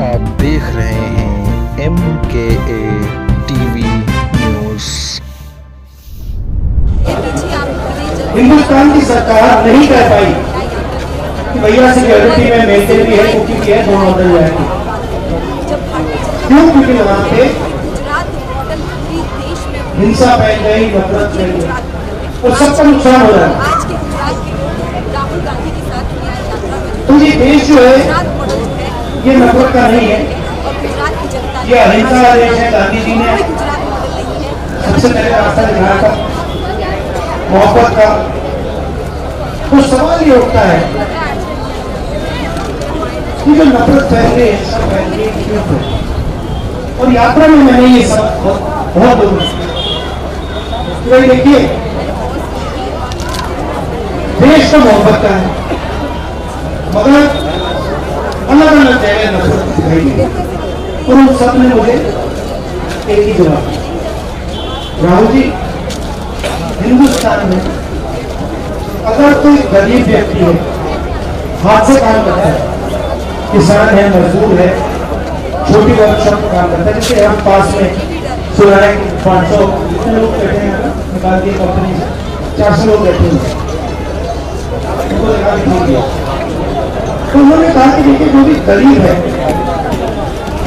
आप देख रहे हैं MKA टीवी न्यूज़। हिंदुस्तान की सरकार नहीं कह पाई कि भैया सिक्योरिटी में मेंटेन भी है, कुकी भी है, दोनों बदल जाएंगे। क्यों? क्योंकि वहां पे हिंसा फैल गई, नफरत फैल गई और सबका नुकसान हो रहा है। तो ये देश जो है ये नफरत का नहीं है, ये अहिंसा का देश है। गांधी जी ने सबसे पहले रास्ता दिखाया था मोहब्बत का। तो सवाल ये उठता है कि जो नफरत फैल रही है, सब फैल रही है क्यों? और यात्रा में मैंने ये सब बहुत देखिए, देश तो मोहब्बत का है, मगर अलग अलग जगह नफरत दिखाई दी और उन सब ने मुझे एक ही जवाब दिया, राहुल जी, हिंदुस्तान में अगर कोई गरीब व्यक्ति है, हाथ से काम करता है, किसान है, मजदूर है, छोटी वर्कशॉप में काम करता है, जैसे हम पास में सुना है कि 500 लोग बैठे हैं, निकाल दिए कंपनी से 400 लोग बैठे हैं, उनको लगा कि ठीक है। तो उन्होंने कहा कि देखिए, जो भी गरीब है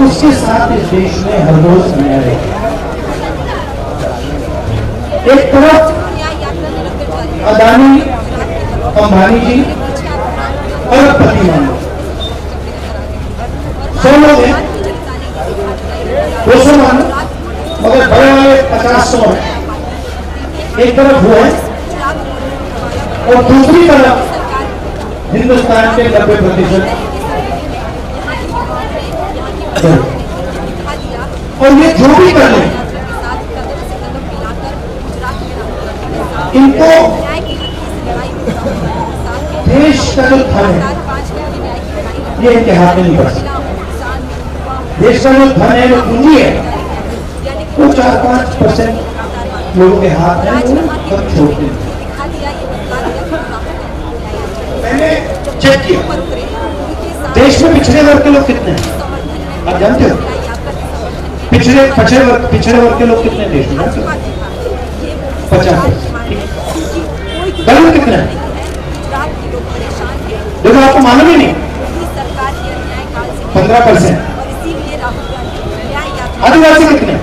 उसके साथ इस देश में हर रोज अन्याय है। एक तरफ अदानी अंबानी जी अरबपति मान लो, 100 लोग हैं, 200 मान लो, मगर बड़े वाले 50-100 है। एक तरफ वो है और दूसरी तरफ हिंदुस्तान के 90%। और ये जो भी कर ले, इनको देश का जो धन है ये इनके हाथ में नहीं पड़ सकता। देश का जो धन है, जो पूंजी है, वो 4-5% लोगों के हाथ में सब छोड़ते हैं। मैंने चेक किया देश में पिछड़े वर्ग के लोग कितने हैं, आप जानते हो? पिछड़े वर्ग के लोग कितने देश में? 50%। दलित कितने हैं? देखो, आपको मालूम ही नहीं, 15%। आदिवासी कितने?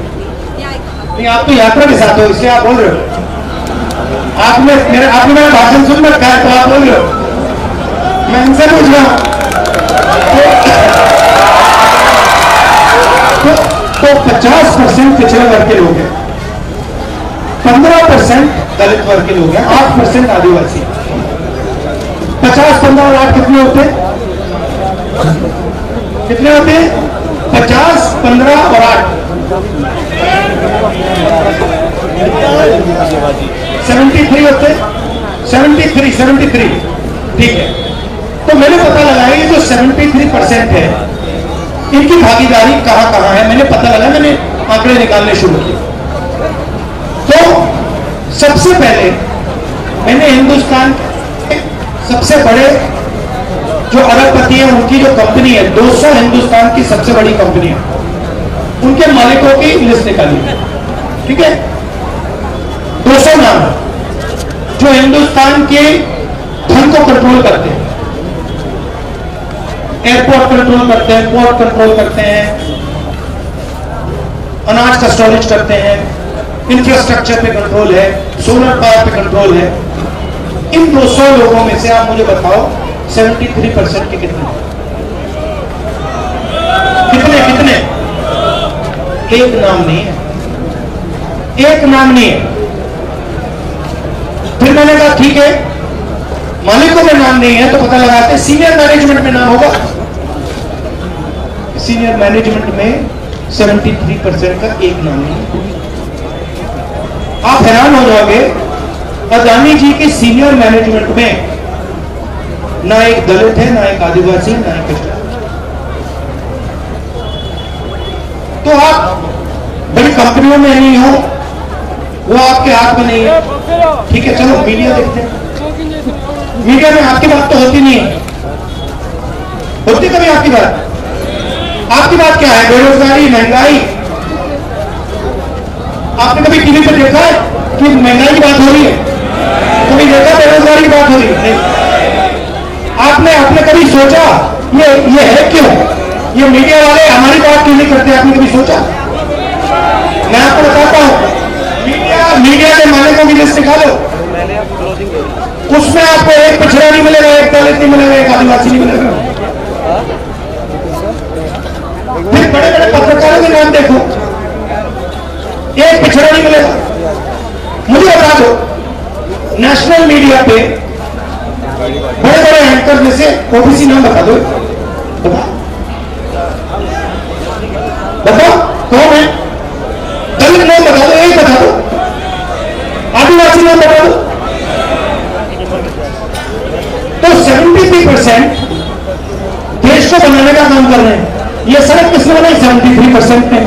नहीं, आप तो यात्रा के साथ हो, इसलिए आप बोल रहे हो। आपने मेरा भाषण सुन रखा है तो आप बोल रहे हो, मैं इनसे पूछ रहा हूं। तो 50% पिछड़े वर्ग के लोग हैं, 15% दलित वर्ग के लोग हैं, 8% आदिवासी। 50, 15 और 8 कितने होते हैं? कितने होते हैं? 50, 15 और 8 73 होते हैं। 73 ठीक है। तो मैंने पता लगाया ये जो 73% है, इनकी भागीदारी कहां कहां है, मैंने पता लगा, मैंने आंकड़े निकालने शुरू किए। तो सबसे पहले मैंने हिंदुस्तान के सबसे बड़े जो अरबपति है, उनकी जो कंपनी है, 200 हिंदुस्तान की सबसे बड़ी कंपनी है, उनके मालिकों की लिस्ट निकाली, ठीक है? 200 नाम जो हिंदुस्तान के धन को कंट्रोल करते हैं, एयरपोर्ट कंट्रोल करते हैं, पोर्ट कंट्रोल करते हैं, अनाज का स्टोरेज करते हैं, इंफ्रास्ट्रक्चर पे कंट्रोल है, सोलर पावर पे कंट्रोल है। इन 200 लोगों में से आप मुझे बताओ 73% के कितने? एक नाम नहीं है, एक नाम नहीं है। फिर मैंने कहा ठीक है, मालिकों में नाम नहीं है तो पता लगाते सीनियर मैनेजमेंट में नाम होगा। सीनियर मैनेजमेंट में 73% का एक नाम नहीं है। आप हैरान हो जाओगे, अदानी जी के सीनियर मैनेजमेंट में ना एक दलित है, ना एक आदिवासी, ना एक पिछड़ा। तो आप बड़ी कंपनियों में नहीं हो, वो आपके हाथ में नहीं है, ठीक है? चलो मीडिया देखते हैं, मीडिया में आपकी बात तो होती नहीं है, होती कभी आपकी बात? आपकी बात क्या है? बेरोजगारी, महंगाई। आपने कभी टीवी पर देखा है कि महंगाई की बात हो रही है? कभी देखा बेरोजगारी की बात हो रही है? नहीं। आपने कभी सोचा ये है क्यों? ये मीडिया वाले हमारी बात क्यों नहीं करते? आपने कभी सोचा? मैं आपको बताता हूं, मीडिया के मालिकों की लिस्ट निकालो, उसमें आपको एक पिछड़ा नहीं मिलेगा, एक दलित नहीं मिलेगा, एक आदिवासी नहीं मिलेगा। फिर बड़े बड़े पत्रकारों के नाम देखो, एक पिछड़ा नहीं मिलेगा। मुझे बता दो, नेशनल मीडिया पे बड़े बड़े एंकर में से ओबीसी नाम बता दो, बताओ कौन है? दलित नाम बता दो, एक बता दो। आदिवासी नाम बता दो। तो 73% देश को बनाने का काम कर रहे हैं। ये सड़क किसने बनाई? 73% ने।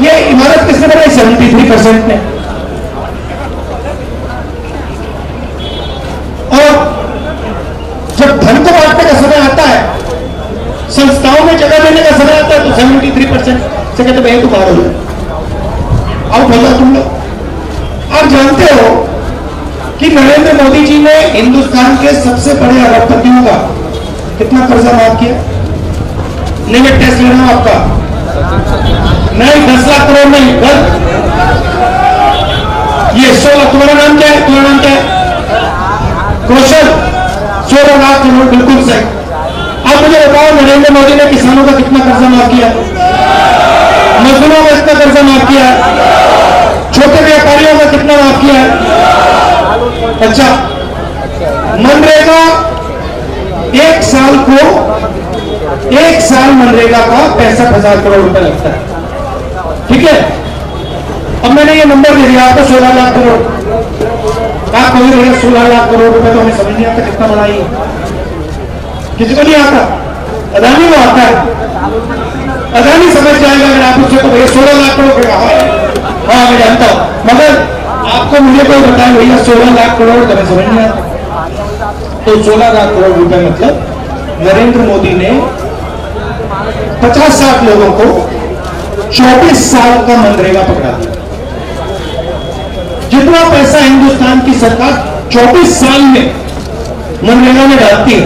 ये इमारत किसने बनाई? 73% ने। और जब धन को बांटने का समय आता है, संस्थाओं में जगह देने का समय आता है, तो 73% से कहते भाई तू बाहर हो जाए, आओ बोला तुम लोग। आप जानते हो कि नरेंद्र मोदी जी ने हिंदुस्तान के सबसे बड़े अरबपतियों का कितना कर्जा माफ किया? नहीं, मैं टेस्ट ले रहा हूं आपका। नहीं, 10 लाख करोड़ नहीं, ये 16। तुम्हारा नाम क्या है? तुम्हारा नाम क्या है? कौशल। 16 लाख करोड़, बिल्कुल सही। अब मुझे बताओ, नरेंद्र मोदी ने किसानों का कितना कर्जा माफ किया? मजदूरों का कितना कर्जा माफ किया? छोटे व्यापारियों का कितना माफ किया? अच्छा, मनरेगा एक साल मनरेगा का 65,000 करोड़ रुपए लगता है, ठीक है? अब मैंने ये नंबर दे दिया आपको, 16 लाख करोड़। आप कहोगे 16 लाख करोड़ रुपए तो हमें समझ नहीं आता कितना बनाई है। किसी को नहीं आता? अदानी को आता है। अदानी समझ जाएगा अगर आप उससे, तो भैया 16 लाख करोड़। हाँ, मैं जानता हूं, मगर आपको मुझे कोई बताए भैया 16 लाख करोड़, तो हमें समझ नहीं आता। तो 16 लाख करोड़ रुपए मतलब नरेंद्र मोदी ने 50-60 लोगों को 24 साल का मनरेगा पकड़ा दिया। जितना पैसा हिंदुस्तान की सरकार 24 साल में मनरेगा में डालती है,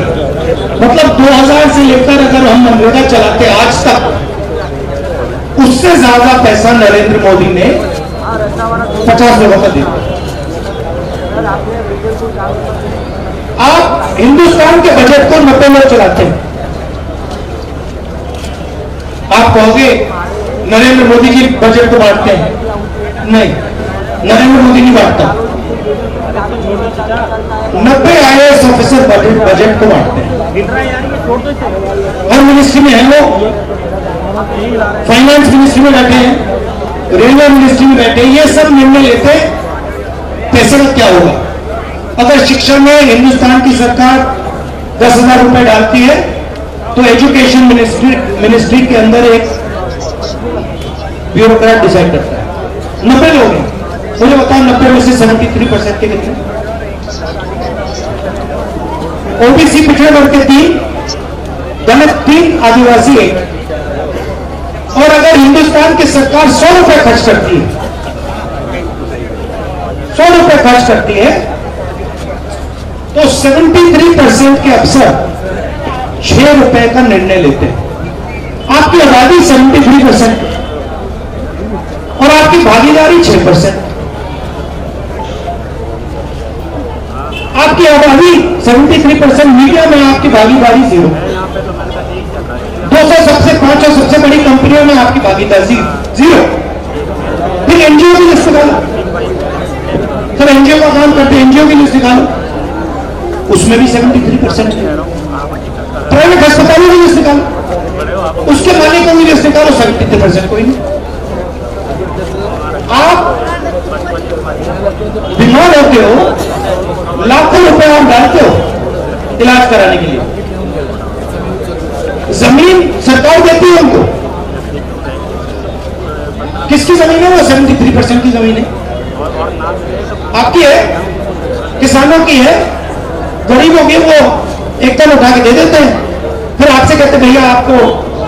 मतलब 2000 से लेकर अगर हम मनरेगा चलाते आज तक, उससे ज्यादा पैसा नरेंद्र मोदी ने 50 लोगों का दिया। आप हिंदुस्तान के बजट को 90 लोग चलाते हैं। आप कहोगे नरेंद्र मोदी जी बजट को बांटते हैं। नहीं, नरेंद्र मोदी नहीं बांटता। 90 IAS ऑफिसर बजट को बांटते हैं। हर मिनिस्ट्री में है वो, फाइनेंस मिनिस्ट्री में बैठे हैं, रेलवे मिनिस्ट्री में बैठे हैं। ये सब निर्णय लेते हैं पैसे का क्या होगा। अगर शिक्षा में हिंदुस्तान की सरकार 10,000 रुपए डालती है, तो एजुकेशन मिनिस्ट्री के अंदर एक ब्यूरोक्रेट डिसाइड करता है। 90 लोग हैं, मुझे बताओ 90 में से 73% के कितने? ओबीसी पिछड़े वर्ग के 3, दलित 3, आदिवासी 1। और अगर हिंदुस्तान की सरकार 100 रुपए खर्च करती है, 100 रुपए खर्च करती है, तो 73% के अफसर 6 रुपए का निर्णय लेते हैं। आपकी आबादी 73% और आपकी भागीदारी 6%। आपकी आबादी 73%, मीडिया में आपकी भागीदारी 0। 200 सबसे 500 सबसे बड़ी कंपनियों में आपकी भागीदारी 0। फिर एनजीओ की लिस्ट निकालो, सर एनजीओ का काम करते हैं, एनजीओ की लिस्ट निकालो, उसमें भी 73% है। प्राइवेट अस्पतालों की लिस्ट निकालो, उसके मालिकों की लिस्ट निकालो, 73% कोई नहीं। आप बीमार होते हो, लाखों रुपए आप डालते हो इलाज कराने के लिए, जमीन सरकार देती है उनको। किसकी जमीन है वो? 73% की जमीन है। आपकी है, किसानों की है, गरीबों की। वो एकदम उठा के दे देते हैं, फिर आपसे कहते भैया आपको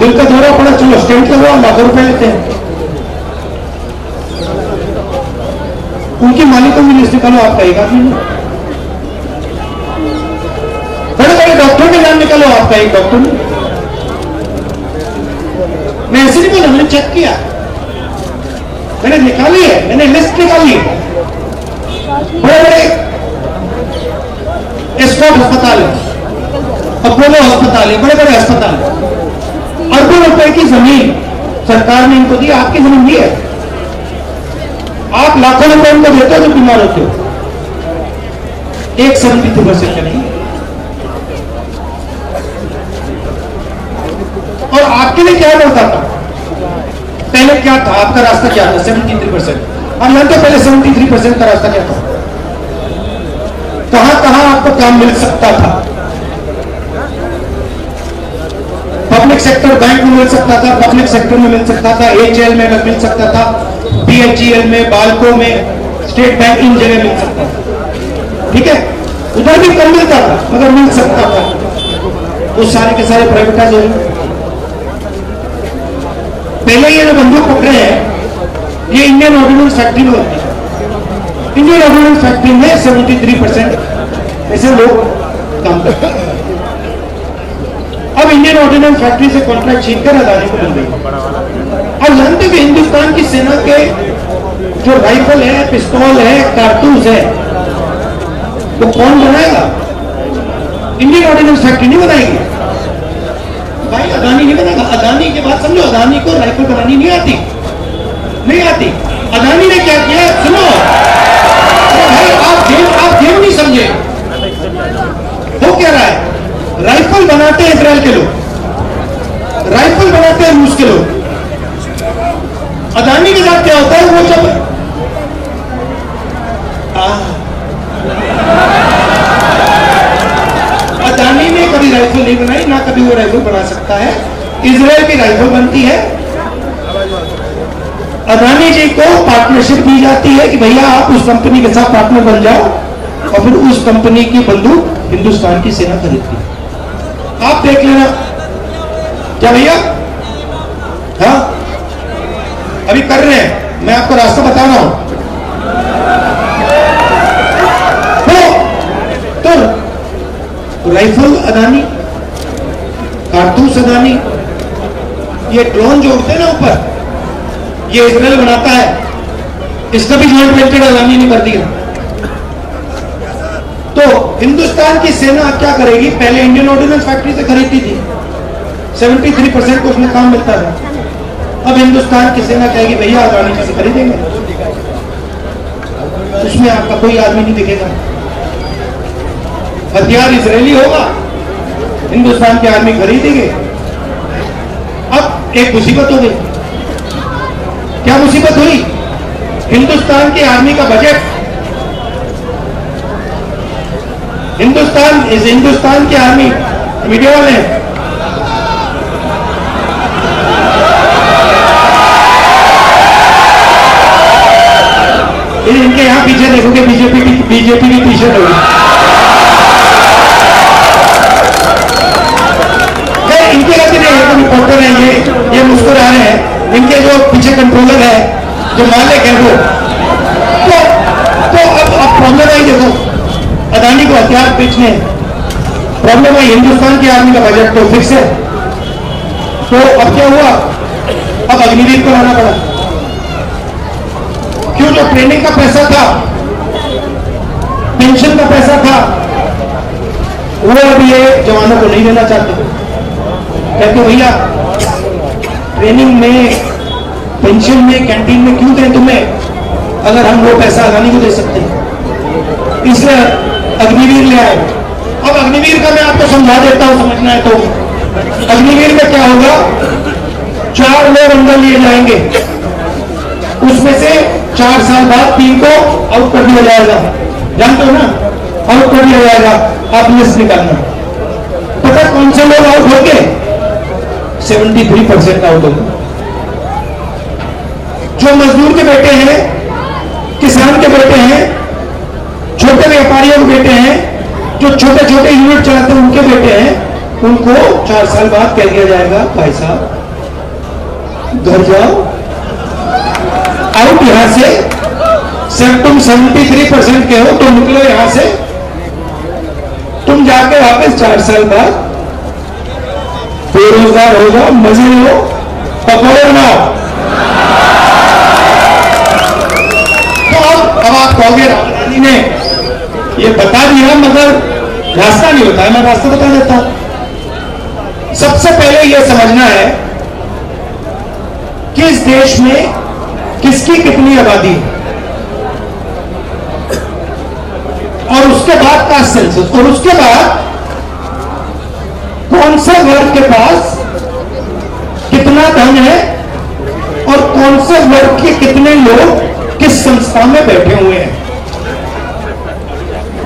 दिल का दौरा पड़ा, चलो स्टेंट लगवाओ, लाखों रुपए लेते हैं। उनके मालिकों की लिस्ट निकालो, आपका एक आदमी नहीं। बड़े बड़े डॉक्टर के नाम निकालो, आपका एक डॉक्टर नहीं। मैं ऐसे नहीं बोला, मैंने चेक किया, मैंने निकाली है, मैंने लिस्ट निकाली है। बड़े बड़े एस्कॉर्ट अस्पताल है, अपोलो अस्पताल है, बड़े बड़े अस्पताल है, अरबों रुपए की जमीन सरकार ने इनको दी, आपकी जमीन दी है। आप लाखों रुपए उनको देते हो जो बीमार होते हो, 1% नहीं। और आपके लिए क्या बोलता था पहले, क्या था आपका रास्ता, क्या था 73%। आप जानते हो पहले 73% का रास्ता क्या था? कहां कहां आपको काम मिल सकता था? पब्लिक सेक्टर बैंक में मिल सकता था, पब्लिक सेक्टर में मिल सकता था, एचएल में मिल सकता था, बीएचईएल में, बाल्को में, स्टेट बैंक, इन जगह मिल सकता था। ठीक है, उधर भी कम मिलता था मगर मिल सकता था। वो सारे के सारे प्राइवेटाइज हो गए। पहले ये जो बंदूक पकड़े हैं ये इंडियन ऑर्डिनेंस फैक्ट्री में होती है। इंडियन ऑर्डिनेंस फैक्ट्री में 73% ऐसे लोग काम करते हैं। अब इंडियन ऑर्डिनेंस फैक्ट्री से कॉन्ट्रैक्ट छीनकर अदानी को मिल गई। अब जानते कि हिंदुस्तान की सेना के जो राइफल है, पिस्तौल है, कारतूस है, तो कौन बनाएगा? इंडियन ऑर्डिनेंस फैक्ट्री नहीं बनाएगी भाई, अदानी नहीं बनाएगा। अदानी के बाद समझो, अदानी को राइफल बनानी नहीं आती, नहीं आती। अदानी ने क्या किया सुनो भाई, आप गेम नहीं समझे। हो क्या रहा है, राइफल बनाते हैं इजराइल के लोग, राइफल बनाते हैं रूस के लोग। अदानी के साथ क्या होता है, वो जब अदानी ने कभी राइफल नहीं बनाई, ना कभी वो राइफल बना सकता है। इजराइल की राइफल बनती है, अदानी जी को पार्टनरशिप दी जाती है कि भैया आप उस कंपनी के साथ पार्टनर बन जाओ, और फिर उस कंपनी की बंदूक हिंदुस्तान की सेना खरीदती है। आप देख लेना क्या भैया, हाँ अभी कर रहे हैं, मैं आपको रास्ता बता रहा हूं। तो राइफल अदानी, कारतूस अदानी, ये ड्रोन जो उड़ते हैं ना ऊपर, ये इजराइल बनाता है। इसका भी जॉइंट वेंचर अदानी ने कर दिया। तो हिंदुस्तान की सेना क्या करेगी, पहले इंडियन ऑर्डिनेंस फैक्ट्री से खरीदती थी, 73% को उसमें काम मिलता था। अब हिंदुस्तान की सेना कहेगी भैया अदानी जी से खरीदेंगे, उसमें आपका कोई आदमी नहीं दिखेगा, हथियार इजरायली होगा, हिंदुस्तान के आर्मी खरीदेंगे। अब एक मुसीबत हो गई। क्या मुसीबत हुई? हिंदुस्तान की आर्मी का बजट, हिंदुस्तान की आर्मी, मीडिया वाले इनके यहां पीछे देखोगे बीजेपी की टी शर्ट होगी। इनके कहते नहीं है, रिपोर्टर है, ये मुस्कुरा रहे हैं, इनके जो पीछे कंट्रोलर है, जो मालिक है वो। तो अब प्रॉब्लम आई, देखो अदानी को हथियार बेचने, प्रॉब्लम आई हिंदुस्तान की आर्मी का बजट तो फिक्स है। तो अब क्या हुआ, अब अग्निवीर को लाना पड़ा। क्यों? जो ट्रेनिंग का पैसा था, पेंशन का पैसा था, वो अब ये जवानों को नहीं देना चाहते। कहते भैया ट्रेनिंग में, पेंशन में, कैंटीन में क्यों दें तुम्हें, अगर हम वो पैसा अदानी को दे सकते हैं। इसलिए अग्निवीर ले आए। अब अग्निवीर का मैं आपको समझा देता हूं, समझना है तो। अग्निवीर में क्या होगा, 4 लोग अंदर लिए जाएंगे, उसमें से 4 साल बाद 3 को आउट कर दिया जाएगा। जानते हो ना, आउट कर दिया जाएगा। आप लिस्ट निकालना, पता कौन से लोग आउट होंगे? 73% आउट होंगे। जो मजदूर के बेटे हैं, किसान के बेटे हैं, छोटे व्यापारियों के बेटे हैं, जो छोटे छोटे यूनिट चलाते हैं उनके बेटे हैं, उनको 4 साल बाद कह दिया जाएगा भाई साहब घर जाओ, आउट यहां से, सर तुम 73% के हो तो निकलो यहां से, तुम जाके वापस 4 साल बाद बेरोजगार हो जाओ, मजे लो, पकौड़े बनाओ। तो अब आप कहोगे राहुल गांधी ने ये बता दिया मगर रास्ता नहीं बताया, मैं रास्ता बता देता हूं। सबसे पहले यह समझना है कि इस देश में किसकी कितनी आबादी है, और उसके बाद कास्ट सेंसस, और उसके बाद कौन से वर्ग के पास कितना धन है और कौन से वर्ग के कितने लोग किस संस्था में बैठे हुए हैं।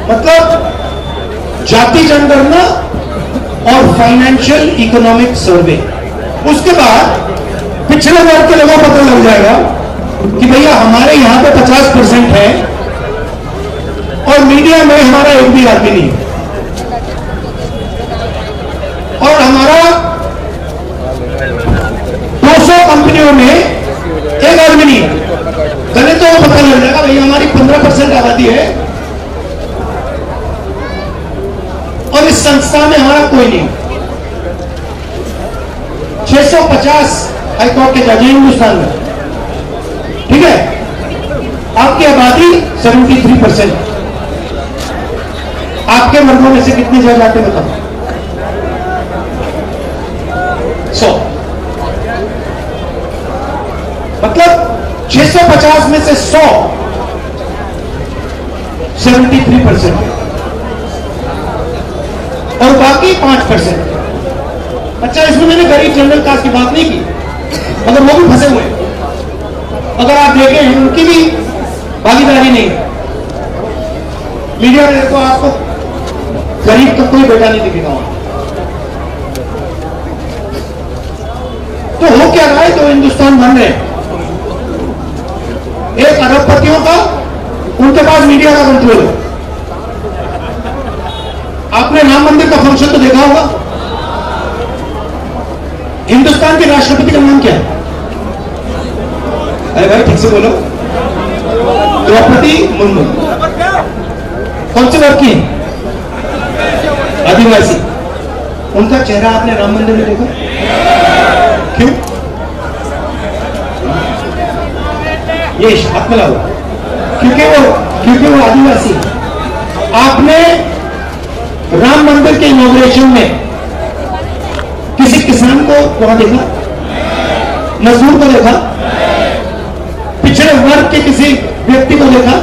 मतलब जाति जनगणना और फाइनेंशियल इकोनॉमिक सर्वे। उसके बाद पिछले वर्ग के लोगों को पता लग जाएगा कि भैया हमारे यहां पे 50% है और मीडिया में हमारा एक भी आदमी नहीं है, और हमारा 200 कंपनियों में एक आदमी नहीं है। गले तो पता लग जाएगा भैया हमारी 15% आबादी है और इस संस्था में हमारा कोई नहीं। 650 हाईकोर्ट के जज हैं हिंदुस्तान में, ठीक है, आपकी आबादी 73%। आपके वर्गों में से कितने जज आते बताओ? 100। मतलब 650 में से 100 73% और बाकी 5%। अच्छा, इसमें मैंने गरीब जनरल कास्ट की बात नहीं की, मगर वो भी फंसे हुए हैं। अगर आप देखें उनकी भी भागीदारी नहीं है। मीडिया में देखो आपको गरीब का कोई बेटा नहीं दिखेगा वहां। तो हो क्या रहा है, तो हिंदुस्तान बन रहे हैं एक अरबपतियों का, उनके पास मीडिया का कंट्रोल है। आपने राम मंदिर का फंक्शन तो देखा होगा। हिंदुस्तान के राष्ट्रपति का नाम क्या है? अरे भाई ठीक से बोलो। द्रौपदी मुर्मू। कौन से वर्ग की? आदिवासी। उनका चेहरा आपने राम मंदिर में देखा? क्यों? ये हाथ मिला हुआ क्योंकि वो आदिवासी। आपने राम मंदिर के इनॉग्रेशन में किसी किसान को वहां देखा? मजदूर को देखा? पिछड़े वर्ग के किसी व्यक्ति को देखा?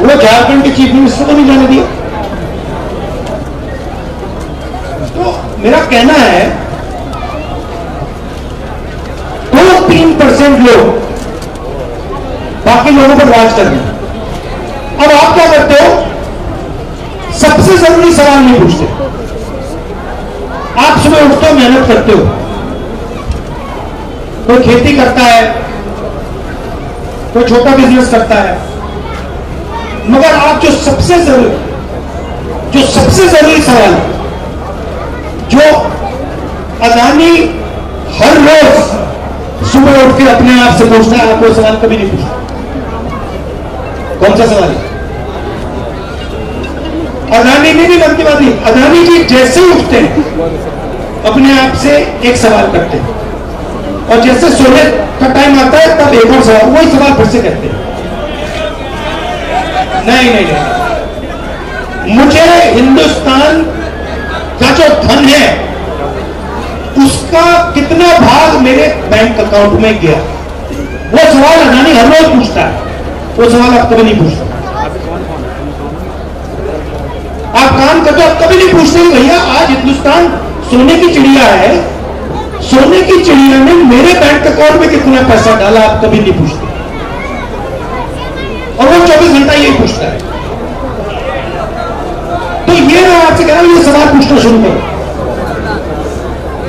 वो झारखंड के चीफ मिनिस्टर को नहीं जाने दिया। तो मेरा कहना है 2-3% लोग बाकी लोगों पर राज कर रहे हैं। अब आप क्या करते हो? सबसे जरूरी सवाल नहीं पूछते। आप सुबह उठते हो, मेहनत करते हो, कोई खेती करता है, कोई छोटा बिजनेस करता है, मगर आप जो सबसे जरूरी सवाल, जो अदानी हर रोज सुबह उठ के अपने आप से पूछता है, आप वो सवाल कभी नहीं पूछता। कौन सा सवाल है? अदानी ने भी मन की बात नहीं, अदानी जी जैसे ही उठते हैं अपने आप से एक सवाल करते हैं, और जैसे सोने का टाइम आता है तब एक और सवाल, वही सवाल फिर से करते हैं। नहीं, मुझे हिंदुस्तान का जो धन है उसका कितना भाग मेरे बैंक अकाउंट में गया, वो सवाल अदानी हर रोज पूछता है। वो सवाल आप कभी नहीं पूछते। आप काम करते हो, आप कभी नहीं पूछते भैया आज हिंदुस्तान सोने की चिड़िया है, सोने की चिड़िया में मेरे बैंक अकाउंट में कितना पैसा डाला, आप कभी नहीं पूछते। और वो 24 घंटा यही पूछता है। तो ये मैं आपसे कह रहा हूं, ये सवाल पूछना शुरू करो।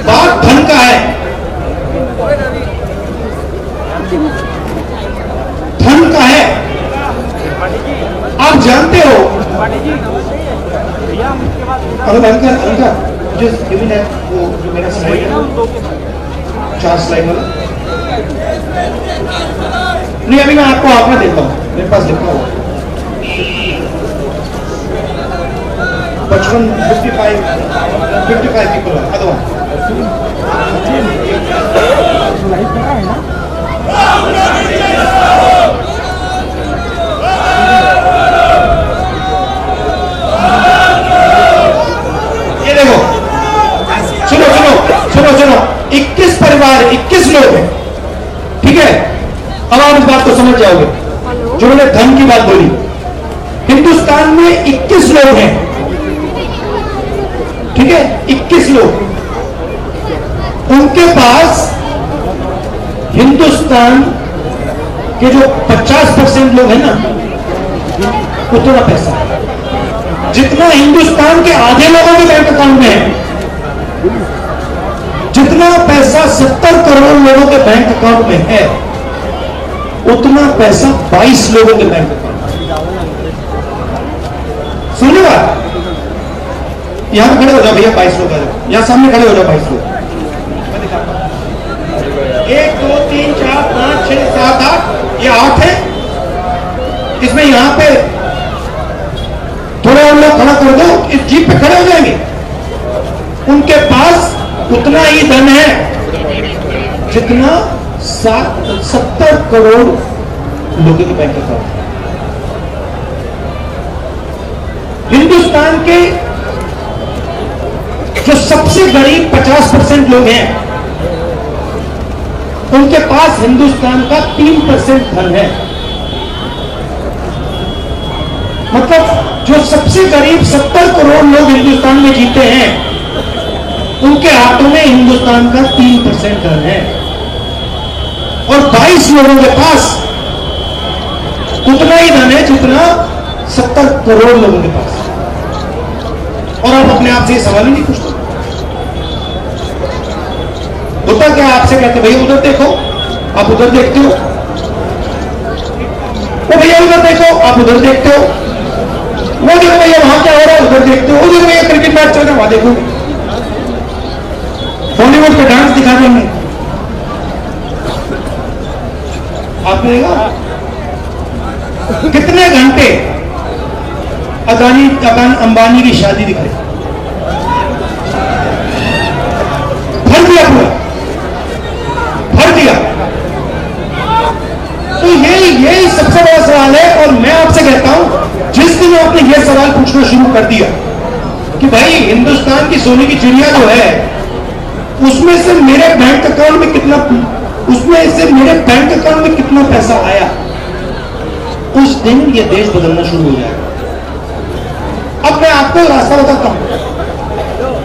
बात धन का है, धन का है। आप जानते हो था जस्ट गिव मी दैट, वो जो मेरा स्लाइड है 4 स्लाइड वाला। नहीं अभी मैं आपको आंकड़ा देता हूँ, मेरे पास लिखा हुआ 55 people are other one। ये देखो, सुनो सुनो सुनो सुनो, 21 परिवार, 21 लोग हैं, ठीक है। अब आप इस बात को समझ जाओगे जो मैंने धन की बात बोली। हिंदुस्तान में 21 लोग हैं, ठीक है, 21 लोग। उनके पास हिंदुस्तान के जो 50% लोग हैं ना, उतना पैसा है जितना हिंदुस्तान के आधे लोगों के बैंक अकाउंट में है। जितना पैसा 70 करोड़ लोगों के बैंक अकाउंट में है, उतना पैसा 22 लोगों के बैंक अकाउंट में। सुनिए बात, यहां खड़े हो जाओ भैया, 22 लोग आ जाओ, यहां सामने खड़े हो जाओ 22 लोग। 1 2 3 4 5 6 7 8, ये 8 है। इसमें यहां पे थोड़ा और लोग खड़ा कर दो, इस जीप पे खड़े हो जाएंगे। उनके पास उतना ही धन है जितना 70 करोड़ लोगों के बैंक अकाउंट। हिंदुस्तान के जो सबसे गरीब 50% लोग हैं, उनके पास हिंदुस्तान का 3% धन है। मतलब जो सबसे गरीब 70 करोड़ लोग हिंदुस्तान में जीते हैं, उनके हाथों में हिंदुस्तान का 3% धन है। और 22 लोगों के पास उतना ही धन है जितना 70 करोड़ लोगों के पास। और आप अपने आप से ये सवाल ही नहीं पूछते। होता क्या, आपसे कहते भैया उधर देखो, आप उधर देखते हो, वो भैया उधर देखो, आप उधर देखते हो, वो देखो भैया वहां क्या हो रहा है, उधर देखते हो, उधर भैया क्रिकेट मैच चल रहा है, वहां देखो, बॉलीवुड का डांस दिखा देंगे। आपने देखा कितने घंटे अदानी अंबानी की शादी दिखाई, भर दिया पूरा, भर दिया। तो यही सबसे बड़ा सवाल है। और मैं आपसे कहता हूं, जिस दिन आपने यह सवाल पूछना शुरू कर दिया कि भाई हिंदुस्तान की सोने की चिड़िया जो है, उसमें से मेरे बैंक अकाउंट में कितना, उसमें से मेरे बैंक अकाउंट में कितना पैसा आया, उस दिन ये देश बदलना शुरू हो जाएगा। अब मैं आपको रास्ता बताता हूं।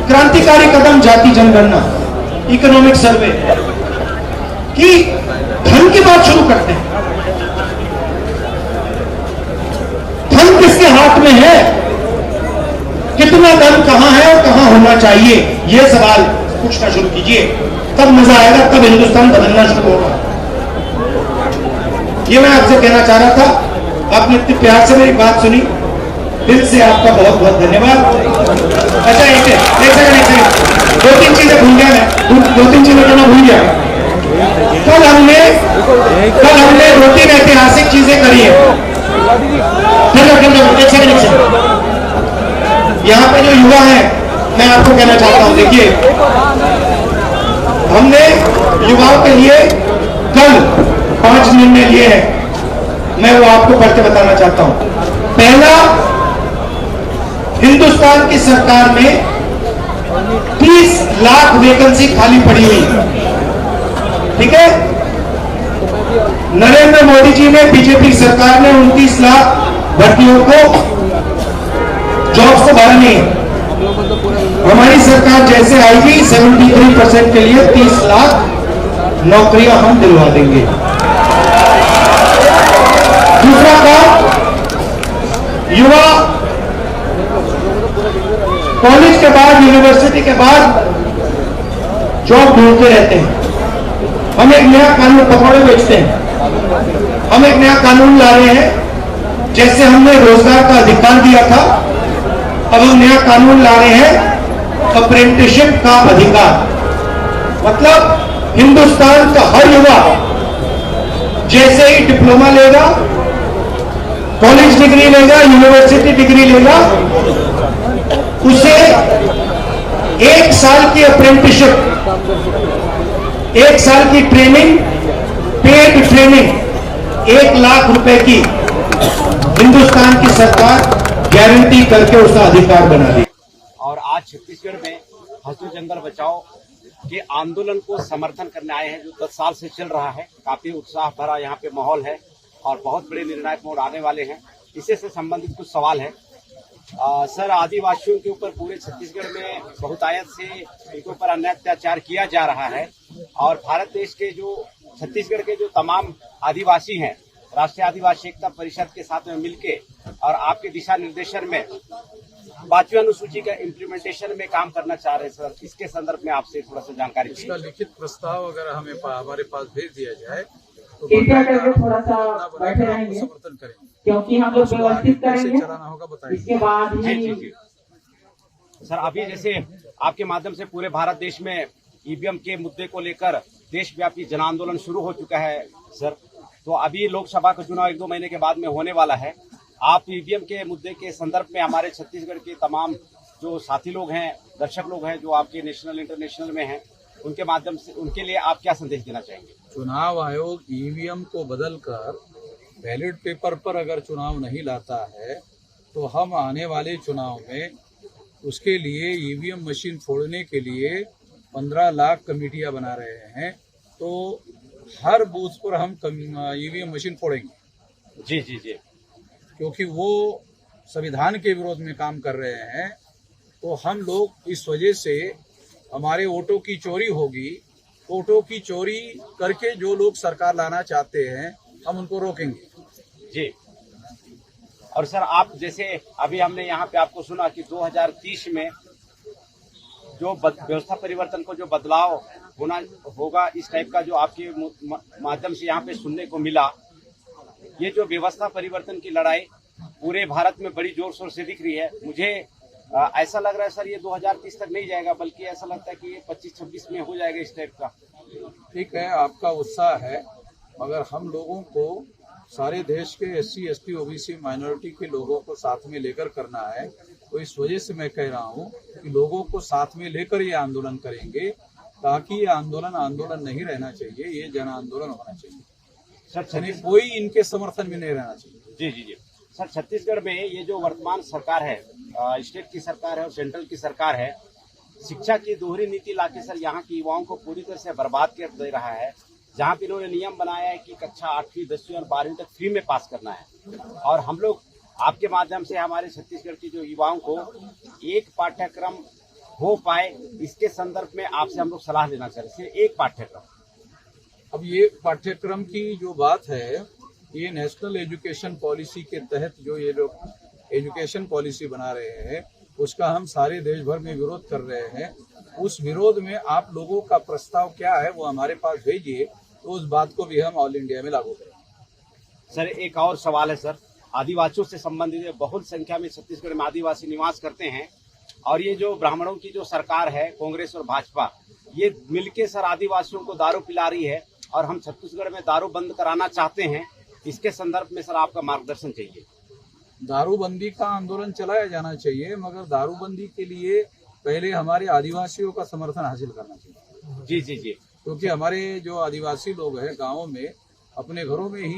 क्रांतिकारी कदम जाति जनगणना, इकोनॉमिक सर्वे की धन की बात शुरू करते हैं। धन किसके हाथ में है, कितना धन कहां है और कहां होना चाहिए, यह सवाल पूछना शुरू कीजिए, तब मजा आएगा, तब हिंदुस्तान बदलना शुरू होगा। ये मैं आपसे कहना चाह रहा था। आपने इतने प्यार से मेरी बात सुनी, दिल से आपका बहुत बहुत धन्यवाद। अच्छा एक सेकंड, 2-3 चीजें भूल गया मैं, 2-3 चीजें कहना भूल गया। कल हमने 2-3 ऐतिहासिक चीजें करी है। एक सेकंड, यहाँ पे जो युवा है, मैं आपको कहना चाहता हूं, देखिए हमने युवाओं के लिए कल 5 निर्णय लिए हैं, मैं वो आपको पढ़ के बताना चाहता हूं। पहला, हिंदुस्तान की सरकार में 30 लाख वैकेंसी खाली पड़ी हुई, ठीक है। नरेंद्र मोदी जी ने, बीजेपी सरकार ने 29 लाख भर्तियों को जॉब से भरा नहीं। हमारी सरकार जैसे आएगी 73% के लिए 30 लाख नौकरियां हम दिलवा देंगे। दूसरा काम, युवा कॉलेज के बाद, यूनिवर्सिटी के बाद जॉब ढूंढते रहते हैं। हम एक नया कानून, पकौड़े बेचते हैं, हम एक नया कानून ला रहे हैं। जैसे हमने रोजगार का अधिकार दिया था, अब हम नया कानून ला रहे हैं अप्रेंटिसशिप का अधिकार, मतलब हिंदुस्तान का हर युवा जैसे ही डिप्लोमा लेगा, कॉलेज डिग्री लेगा, यूनिवर्सिटी डिग्री लेगा, उसे 1 साल की अप्रेंटिसशिप, 1 साल की ट्रेनिंग, पेड ट्रेनिंग, 1 लाख रुपए की हिंदुस्तान की सरकार गारंटी करके उसका अधिकार बना दी। और आज छत्तीसगढ़ में हसू जंगल बचाओ के आंदोलन को समर्थन करने आए हैं, जो 10 साल से चल रहा है। काफी उत्साह भरा यहाँ पे माहौल है और बहुत बड़े निर्णायक मोड़ आने वाले हैं। इसी से संबंधित कुछ सवाल है। सर, आदिवासियों के ऊपर पूरे छत्तीसगढ़ में बहुतायत से इनके ऊपर अन्याय अत्याचार किया जा रहा है और भारत देश के जो छत्तीसगढ़ के जो तमाम आदिवासी हैं, राष्ट्रीय आदिवासी एकता परिषद के साथ में मिलके और आपके दिशा निर्देशन में 5वीं अनुसूची का इम्प्लीमेंटेशन में काम करना चाह रहे हैं। सर, इसके संदर्भ में आपसे थोड़ा सा जानकारी चाहिए। इसका लिखित प्रस्ताव अगर हमें हमारे पास भेज दिया जाए तो कृपया करके थोड़ा सा बैठे रहेंगे, समर्थन करेंगे, क्योंकि हम लोग व्यवस्थित करेंगे, चलाना होगा बताइए। इसके बाद जी ही जी जी सर, अभी जैसे आपके माध्यम से पूरे भारत देश में ईवीएम के मुद्दे को लेकर देशव्यापी जन आंदोलन शुरू हो चुका है सर। तो अभी लोकसभा का चुनाव 1-2 महीने के बाद में होने वाला है। आप ईवीएम के मुद्दे के संदर्भ में हमारे छत्तीसगढ़ के तमाम जो साथी लोग हैं, दर्शक लोग हैं, जो आपके नेशनल इंटरनेशनल में हैं, उनके माध्यम से उनके लिए आप क्या संदेश देना चाहेंगे? चुनाव आयोग ईवीएम को बदलकर बैलेट पेपर पर अगर चुनाव नहीं लाता है तो हम आने वाले चुनाव में उसके लिए ईवीएम मशीन फोड़ने के लिए 15 लाख कमेटियां बना रहे हैं। तो हर बूथ पर हम ईवीएम मशीन फोड़ेंगे। जी जी जी, क्योंकि वो संविधान के विरोध में काम कर रहे हैं। तो हम लोग इस वजह से हमारे वोटों की चोरी होगी। वोटों की चोरी करके जो लोग सरकार लाना चाहते हैं हम उनको रोकेंगे। जी। और सर, आप जैसे अभी हमने यहाँ पे आपको सुना कि 2030 में जो व्यवस्था परिवर्तन को जो बदलाव होना होगा, इस टाइप का जो आपके माध्यम से यहाँ पे सुनने को मिला, ये जो व्यवस्था परिवर्तन की लड़ाई पूरे भारत में बड़ी जोर शोर से दिख रही है। मुझे ऐसा लग रहा है सर, ये 2030 तक नहीं जाएगा, बल्कि ऐसा लगता है कि ये 25-26 में हो जाएगा इस टाइप का। ठीक है, आपका उत्साह है, मगर हम लोगों को सारे देश के SC, ST, OBC माइनॉरिटी के लोगों को साथ में लेकर करना है। तो इस वजह से मैं कह रहा हूँ कि लोगों को साथ में लेकर ये आंदोलन करेंगे, ताकि ये आंदोलन नहीं रहना चाहिए, ये जन आंदोलन होना चाहिए सर। कोई इनके समर्थन में नहीं रहना चाहिए। जी जी जी सर, छत्तीसगढ़ में ये जो वर्तमान सरकार है, स्टेट की सरकार है और सेंट्रल की सरकार है, शिक्षा की दोहरी नीति लाके सर यहाँ के युवाओं को पूरी तरह से बर्बाद कर दे रहा है। जहाँ पे इन्होंने नियम बनाया है कि कक्षा 8वीं, 10वीं और 12वीं तक फ्री में पास करना है, और हम लोग आपके माध्यम से हमारे छत्तीसगढ़ के जो युवाओं को एक पाठ्यक्रम हो पाए, इसके संदर्भ में आपसे हम लोग सलाह लेना चाह रहे हैं। एक पाठ्यक्रम, अब ये पाठ्यक्रम की जो बात है, ये नेशनल एजुकेशन पॉलिसी के तहत जो ये लोग एजुकेशन पॉलिसी बना रहे हैं, उसका हम सारे देश भर में विरोध कर रहे हैं। उस विरोध में आप लोगों का प्रस्ताव क्या है वो हमारे पास भेजिए, तो उस बात को भी हम ऑल इंडिया में लागू करेंगे। सर, एक और सवाल है सर, आदिवासियों से संबंधित है। बहुत संख्या में छत्तीसगढ़ में आदिवासी निवास करते हैं, और ये जो ब्राह्मणों की जो सरकार है, कांग्रेस और भाजपा, ये मिलके सर आदिवासियों को दारू पिला रही है, और हम छत्तीसगढ़ में दारू बंद कराना चाहते हैं। इसके संदर्भ में सर आपका मार्गदर्शन चाहिए। दारूबंदी का आंदोलन चलाया जाना चाहिए, मगर दारूबंदी के लिए पहले हमारे आदिवासियों का समर्थन हासिल करना चाहिए। जी जी जी, क्योंकि हमारे जो आदिवासी लोग हैं गाँवों में, अपने घरों में ही